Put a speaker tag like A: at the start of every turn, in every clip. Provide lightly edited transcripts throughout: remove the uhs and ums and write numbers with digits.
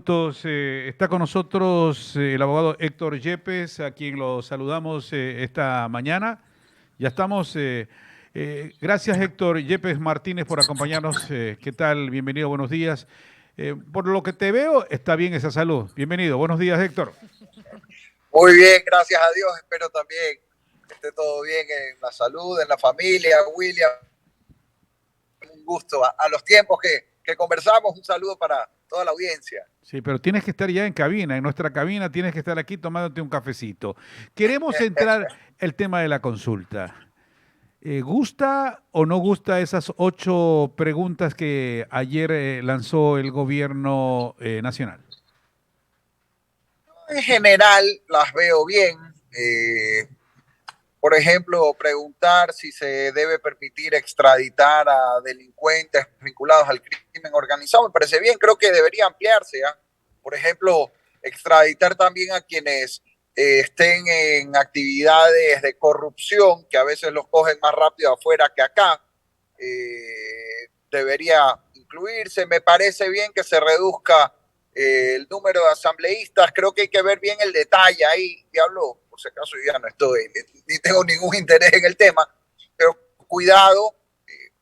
A: minutos. Está con nosotros el abogado Héctor Yepes, a quien lo saludamos esta mañana. Ya estamos. Gracias, Héctor Yepes Martínez, por acompañarnos. ¿Qué tal? Bienvenido, buenos días. Por lo que te veo, está bien esa salud. Bienvenido, buenos días, Héctor.
B: Muy bien, gracias a Dios. Espero también que esté todo bien en la salud, en la familia. William, un gusto. A los tiempos que conversamos, un saludo para toda la audiencia.
A: Sí, pero tienes que estar ya en cabina, en nuestra cabina tienes que estar aquí tomándote un cafecito. Queremos entrar el tema de la consulta. ¿Gusta o no gusta esas 8 preguntas que ayer lanzó el gobierno nacional?
B: En general, las veo bien. Por ejemplo, preguntar si se debe permitir extraditar a delincuentes vinculados al crimen organizado. Me parece bien, creo que debería ampliarse. ¿Eh? Por ejemplo, extraditar también a quienes estén en actividades de corrupción, que a veces los cogen más rápido afuera que acá. Debería incluirse. Me parece bien que se reduzca el número de asambleístas. Creo que hay que ver bien el detalle ahí. Diablo, por si acaso yo ya no estoy, ni tengo ningún interés en el tema, pero cuidado,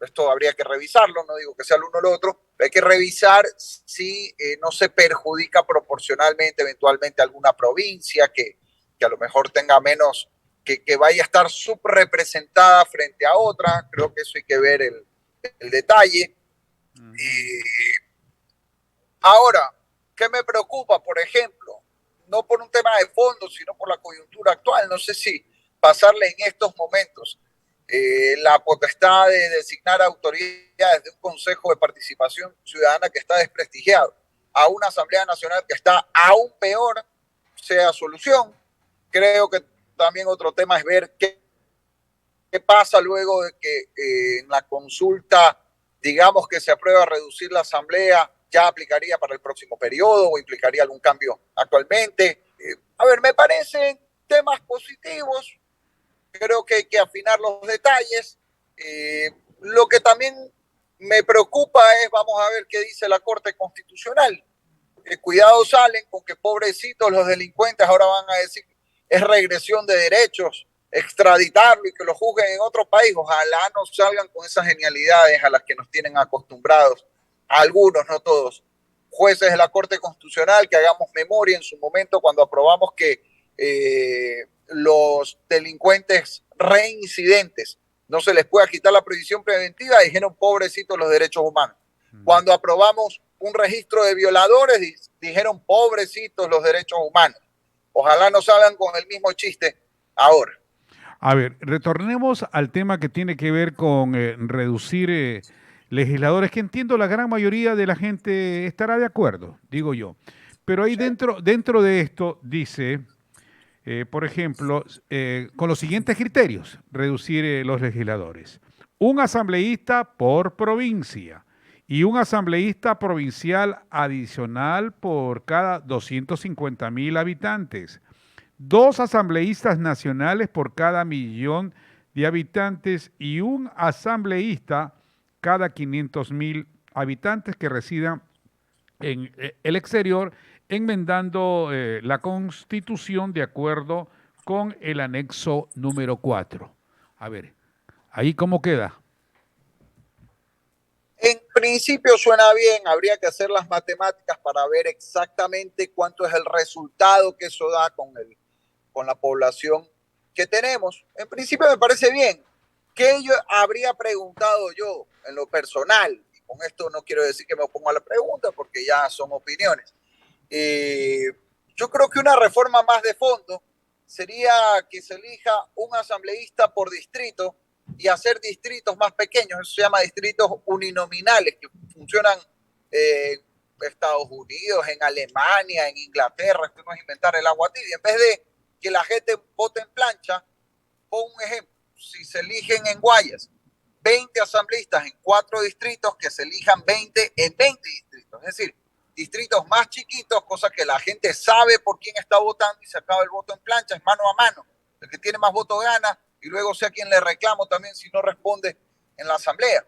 B: esto habría que revisarlo, no digo que sea el uno o el otro, pero hay que revisar si no se perjudica proporcionalmente eventualmente alguna provincia que a lo mejor tenga menos, que vaya a estar subrepresentada frente a otra. Creo que eso hay que ver el detalle. Ahora, ¿qué me preocupa, por ejemplo? No por un tema de fondo, sino por la coyuntura actual. No sé si pasarle en estos momentos la potestad de designar autoridades de un Consejo de Participación Ciudadana que está desprestigiado a una Asamblea Nacional que está aún peor, sea solución. Creo que también otro tema es ver qué pasa luego de que en la consulta, digamos que se aprueba reducir la Asamblea, ya aplicaría para el próximo periodo o implicaría algún cambio actualmente. A ver, me parecen temas positivos, creo que hay que afinar los detalles. Lo que también me preocupa es, vamos a ver qué dice la Corte Constitucional. Cuidado salen con que pobrecitos los delincuentes ahora van a decir es regresión de derechos, extraditarlo y que lo juzguen en otro país. Ojalá no salgan con esas genialidades a las que nos tienen acostumbrados, algunos, no todos, jueces de la Corte Constitucional, que hagamos memoria en su momento cuando aprobamos que los delincuentes reincidentes no se les pueda quitar la prisión preventiva, dijeron pobrecitos los derechos humanos. Cuando aprobamos un registro de violadores, dijeron pobrecitos los derechos humanos. Ojalá no salgan con el mismo chiste ahora.
A: A ver, retornemos al tema que tiene que ver con reducir legisladores, que entiendo la gran mayoría de la gente estará de acuerdo, digo yo. Pero ahí
B: Sí.
A: dentro de esto dice, por ejemplo, con los siguientes criterios, reducir los legisladores. Un asambleísta por provincia y un asambleísta provincial adicional por cada 250.000 habitantes. 2 asambleístas nacionales por cada 1.000.000 de habitantes y un asambleísta cada 500.000 habitantes que residan en el exterior, enmendando la Constitución de acuerdo con el anexo número 4. A ver, ¿ahí cómo queda?
B: En principio suena bien, habría que hacer las matemáticas para ver exactamente cuánto es el resultado que eso da con la población que tenemos. En principio me parece bien. ¿Qué yo habría preguntado yo en lo personal? Y con esto no quiero decir que me opongo a la pregunta porque ya son opiniones. Eh, yo creo que una reforma más de fondo sería que se elija un asambleísta por distrito y hacer distritos más pequeños. Eso se llama distritos uninominales, que funcionan en Estados Unidos, en Alemania, en Inglaterra. Esto no es inventar el agua tibia. En vez de que la gente vote en plancha, pongo un ejemplo. Si se eligen en Guayas 20 asambleístas en 4 distritos, que se elijan 20 en 20 distritos. Es decir, distritos más chiquitos, cosa que la gente sabe por quién está votando y se acaba el voto en plancha, es mano a mano. El que tiene más votos gana y luego sea quien le reclamo también si no responde en la asamblea.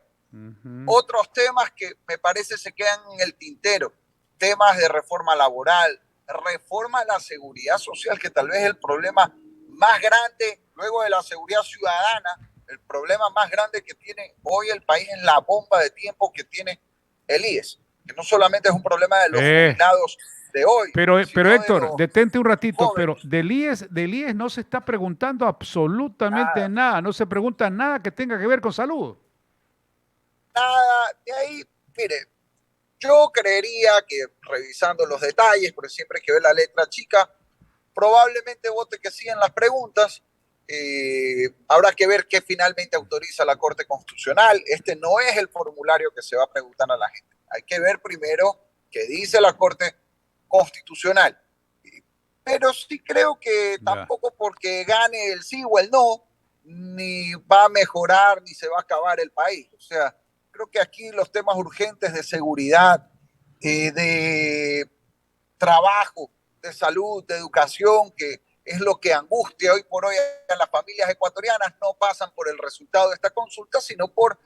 B: Otros temas que me parece se quedan en el tintero. temas de reforma laboral, reforma a la seguridad social, que tal vez es el problema más grande, luego de la seguridad ciudadana, el problema más grande que tiene hoy el país es la bomba de tiempo que tiene el IES, que no solamente es un problema de los jubilados de hoy,
A: Pero
B: sino de
A: Héctor,
B: los
A: detente un ratito, pero
B: jóvenes.
A: del IES no se está preguntando absolutamente
B: Nada,
A: nada, no se pregunta nada que tenga que ver con salud.
B: nada, de ahí, mire, yo creería que revisando los detalles, porque siempre hay que ver la letra chica, probablemente vote que sí en las preguntas. Habrá que ver qué finalmente autoriza la Corte Constitucional. Este no es el formulario que se va a preguntar a la gente. Hay que ver primero qué dice la Corte Constitucional. Pero sí creo que
A: Ya.
B: tampoco porque gane el sí o el no, ni va a mejorar ni se va a acabar el país. O sea, creo que aquí los temas urgentes de seguridad, de trabajo, de salud, de educación, que es lo que angustia hoy por hoy a las familias ecuatorianas, no pasan por el resultado de esta consulta, sino por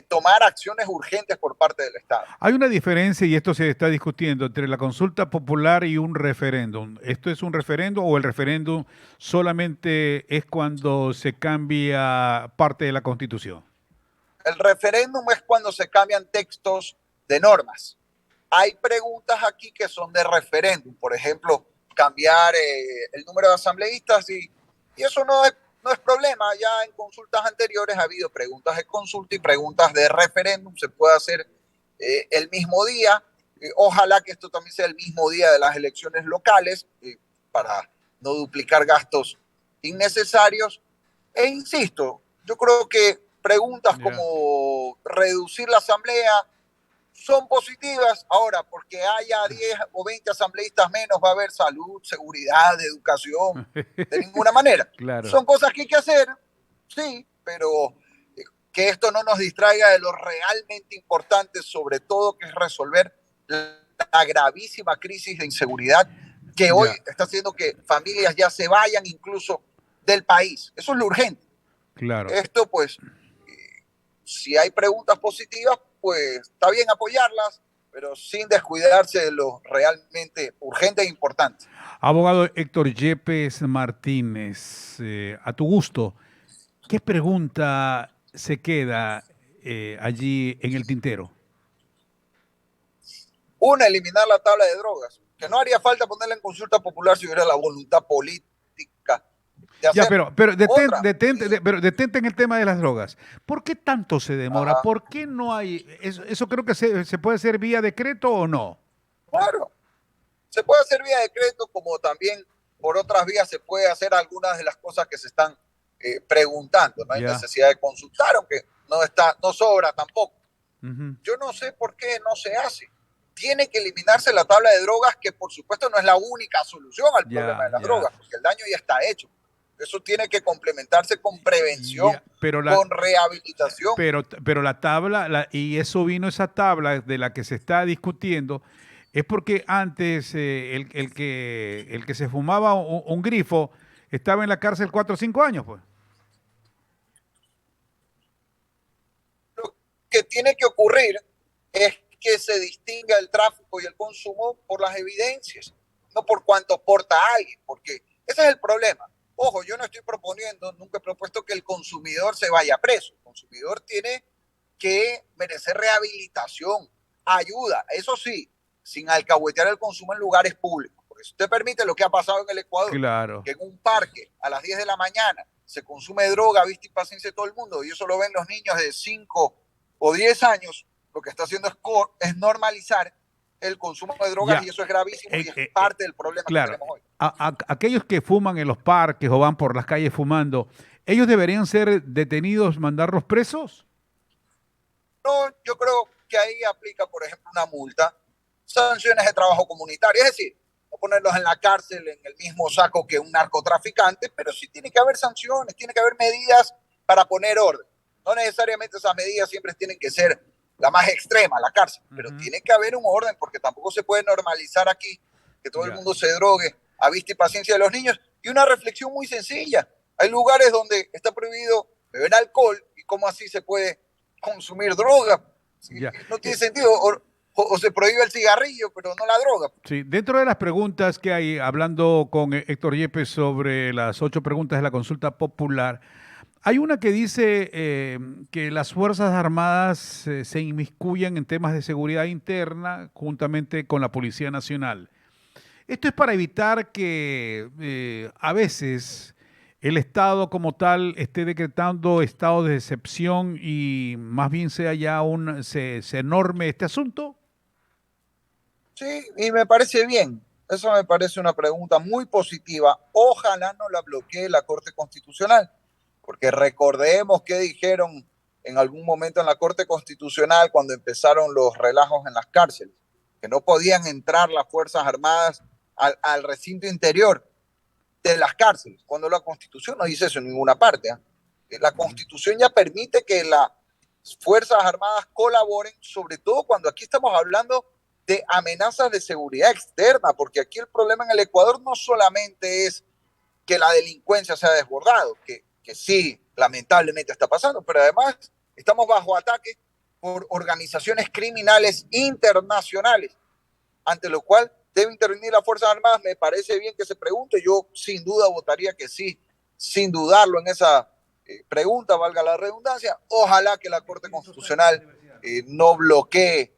B: tomar acciones urgentes por parte del Estado.
A: Hay una diferencia, y esto se está discutiendo, entre la consulta popular y un referéndum. ¿Esto es un referéndum o el referéndum solamente es cuando se cambia parte de la Constitución?
B: El referéndum es cuando se cambian textos de normas. Hay preguntas aquí que son de referéndum, por ejemplo, cambiar el número de asambleístas y eso no es problema. Ya en consultas anteriores ha habido preguntas de consulta y preguntas de referéndum, se puede hacer el mismo día. Ojalá que esto también sea el mismo día de las elecciones locales para no duplicar gastos innecesarios. E insisto, yo creo que preguntas
A: Ya.
B: como reducir la asamblea son positivas. Ahora, porque haya 10 o 20 asambleístas menos, va a haber salud, seguridad, educación, de ninguna manera.
A: Claro.
B: Son cosas que hay que hacer, sí, pero que esto no nos distraiga de lo realmente importante, sobre todo que es resolver la gravísima crisis de inseguridad que hoy
A: Ya.
B: está haciendo que familias ya se vayan incluso del país. Eso es lo urgente.
A: Claro.
B: Esto, pues, si hay preguntas positivas, pues está bien apoyarlas, pero sin descuidarse de lo realmente urgente e importante.
A: Abogado Héctor Yepes Martínez, a tu gusto, ¿qué pregunta se queda allí en el tintero?
B: Una, eliminar la tabla de drogas, que no haría falta ponerla en consulta popular si hubiera la voluntad política de
A: Ya,
B: hacerlo.
A: pero
B: Otra,
A: pero detente en el tema de las drogas. ¿Por qué tanto se demora?
B: ajá,
A: ¿Por qué no hay? Eso creo que se puede hacer vía decreto o no.
B: claro, se puede hacer vía decreto, como también por otras vías se puede hacer algunas de las cosas que se están preguntando. No hay
A: Ya.
B: necesidad de consultar, aunque no sobra tampoco.
A: Ujú.
B: Yo no sé por qué no se hace. Tiene que eliminarse la tabla de drogas, que por supuesto no es la única solución al problema
A: Ya,
B: de las
A: ya.
B: drogas, porque el daño ya está hecho. Eso tiene que complementarse con prevención,
A: Ya, pero
B: con rehabilitación.
A: pero la tabla, y eso vino esa tabla de la que se está discutiendo, es porque antes el que se fumaba un grifo estaba en la cárcel 4 o 5 años, pues.
B: Lo que tiene que ocurrir es que se distinga el tráfico y el consumo por las evidencias, no por cuánto porta alguien, porque ese es el problema. Ojo, yo no estoy proponiendo, nunca he propuesto que el consumidor se vaya preso. El consumidor tiene que merecer rehabilitación, ayuda, eso sí, sin alcahuetear el consumo en lugares públicos. Porque si usted permite lo que ha pasado en el Ecuador,
A: Claro.
B: que en un parque a las 10 de la mañana se consume droga, vista y paciencia de todo el mundo, y eso lo ven los niños de 5 o 10 años, lo que está haciendo es normalizar el consumo de drogas
A: Ya.
B: y eso es gravísimo y es
A: Eh, eh,
B: parte del problema que
A: claro.
B: tenemos hoy.
A: Aquellos que fuman en los parques o van por las calles fumando, ¿ellos deberían ser detenidos, mandarlos presos?
B: No, yo creo que ahí aplica, por ejemplo, una multa, sanciones de trabajo comunitario, es decir, no ponerlos en la cárcel en el mismo saco que un narcotraficante, pero sí tiene que haber sanciones, tiene que haber medidas para poner orden. No necesariamente esas medidas siempre tienen que ser la más extrema, la cárcel, pero
A: Ujú.
B: tiene que haber un orden porque tampoco se puede normalizar aquí que todo el
A: Ya.
B: mundo se drogue a vista y paciencia de los niños. Y una reflexión muy sencilla, hay lugares donde está prohibido beber alcohol y cómo así se puede consumir droga. Sí,
A: Ya.
B: no tiene sentido. o se prohíbe el cigarrillo, pero no la droga.
A: Sí, dentro de las preguntas que hay, hablando con Héctor Yepes sobre las 8 preguntas de la consulta popular, hay una que dice que las Fuerzas Armadas se inmiscuyen en temas de seguridad interna juntamente con la Policía Nacional. Esto es para evitar que a veces el Estado como tal esté decretando estado de excepción y más bien sea ya se norme este asunto.
B: Sí, y me parece bien. Eso me parece una pregunta muy positiva. Ojalá no la bloquee la Corte Constitucional, porque recordemos que dijeron en algún momento en la Corte Constitucional cuando empezaron los relajos en las cárceles, que no podían entrar las Fuerzas Armadas al recinto interior de las cárceles, cuando la Constitución no dice eso en ninguna parte. La Constitución ya permite que las Fuerzas Armadas colaboren, sobre todo cuando aquí estamos hablando de amenazas de seguridad externa, porque aquí el problema en el Ecuador no solamente es que la delincuencia se ha desbordado, que sí, lamentablemente está pasando, pero además estamos bajo ataque por organizaciones criminales internacionales, ante lo cual debe intervenir las Fuerzas Armadas. Me parece bien que se pregunte, yo sin duda votaría que sí, sin dudarlo en esa pregunta, valga la redundancia. Ojalá que la Corte Constitucional no bloquee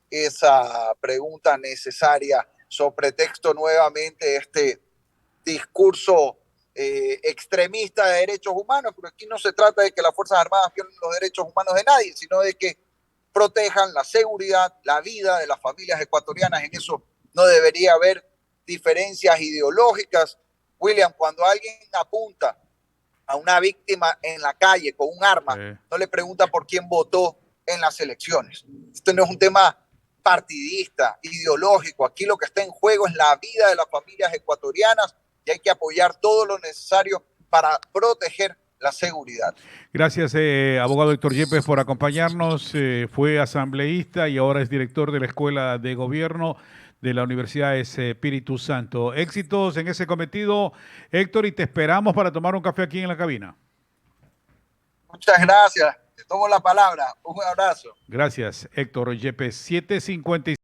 B: esa pregunta necesaria sobre texto nuevamente este discurso extremista de derechos humanos, pero aquí no se trata de que las Fuerzas Armadas violen los derechos humanos de nadie, sino de que protejan la seguridad, la vida de las familias ecuatorianas. En eso no debería haber diferencias ideológicas. William, cuando alguien apunta a una víctima en la calle con un arma, no le pregunta por quién votó en las elecciones. Esto no es un tema partidista, ideológico. Aquí lo que está en juego es la vida de las familias ecuatorianas y hay que apoyar todo lo necesario para proteger la seguridad.
A: Gracias, abogado Héctor Yepes, por acompañarnos. Fue asambleísta y ahora es director de la Escuela de Gobierno de la Universidad Espíritu Santo. Éxitos en ese cometido, Héctor, y te esperamos para tomar un café aquí en la cabina.
B: Muchas gracias. Te tomo la palabra. Un abrazo.
A: Gracias, Héctor Yepes. 7:55.